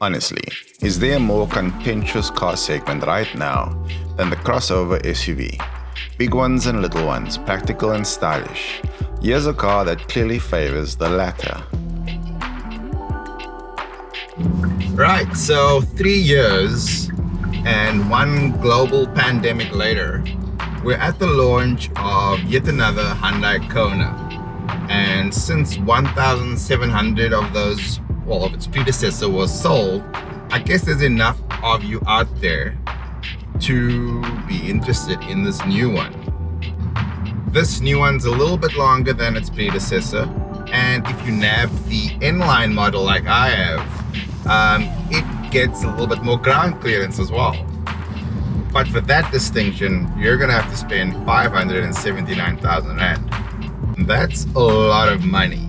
Honestly, is there a more contentious car segment right now than the crossover SUV? Big ones and little ones, practical and stylish. Here's a car that clearly favors the latter. Right, so 3 years and one global pandemic later, we're at the launch of yet another Hyundai Kona. And since 1,700 of those, well, of its predecessor was sold, I guess there's enough of you out there to be interested in this new one. This new one's a little bit longer than its predecessor, and if you nab the N-line model like I have, it gets a little bit more ground clearance as well. But for that distinction, you're gonna have to spend 579,000 Rand. That's a lot of money.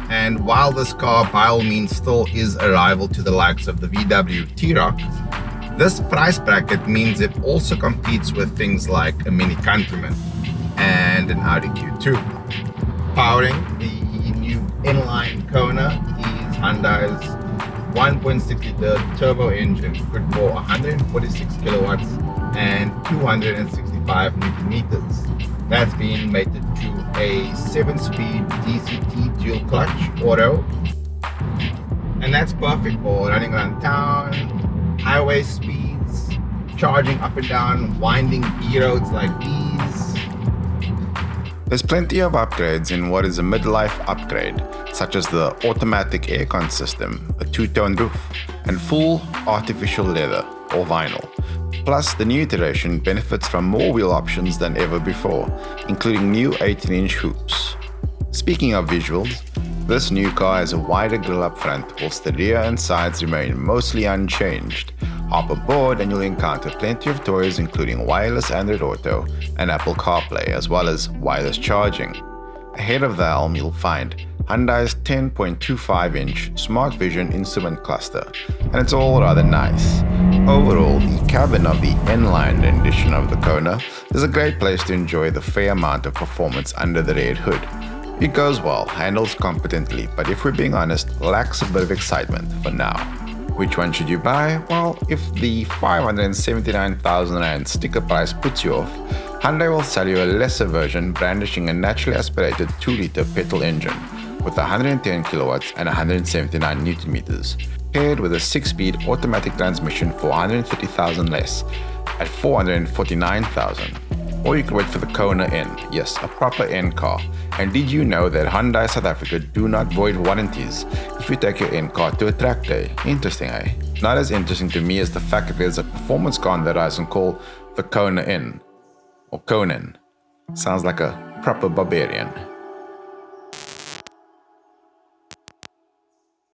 And while this car by all means still is a rival to the likes of the VW T-Roc, this price bracket means it also competes with things like a mini Countryman and an Audi Q2. Powering the new inline Kona is Hyundai's 1.6 liter turbo engine, good for 146 kilowatts and 265 newton meters. That's been mated to a 7-speed DCT dual clutch auto, and that's perfect for running around town, highway speeds, charging up and down winding B roads like these. There's plenty of upgrades in what is a midlife upgrade, such as the automatic aircon system, a two-tone roof, and full artificial leather or vinyl. Plus, the new iteration benefits from more wheel options than ever before, including new 18-inch hoops. Speaking of visuals, this new car has a wider grille up front, whilst the rear and sides remain mostly unchanged. Hop aboard and you'll encounter plenty of toys including wireless Android Auto and Apple CarPlay, as well as wireless charging. Ahead of the helm you'll find Hyundai's 10.25-inch Smart Vision instrument cluster, and it's all rather nice. Overall, the cabin of the N-line rendition of the Kona is a great place to enjoy the fair amount of performance under the red hood. It goes well, handles competently, but if we're being honest, lacks a bit of excitement for now. Which one should you buy? Well, if the 579,000 Rand sticker price puts you off, Hyundai will sell you a lesser version brandishing a naturally aspirated 2-liter petrol engine with 110 kilowatts and 179 newton meters, paired with a 6-speed automatic transmission for 130,000 less at 449,000. Or you could wait for the Kona N, yes, a proper N car. And did you know that Hyundai South Africa do not void warranties if you take your N car to a track day? Interesting, eh? Not as interesting to me as the fact that there's a performance car on the horizon called the Kona N, or Conan. Sounds like a proper barbarian.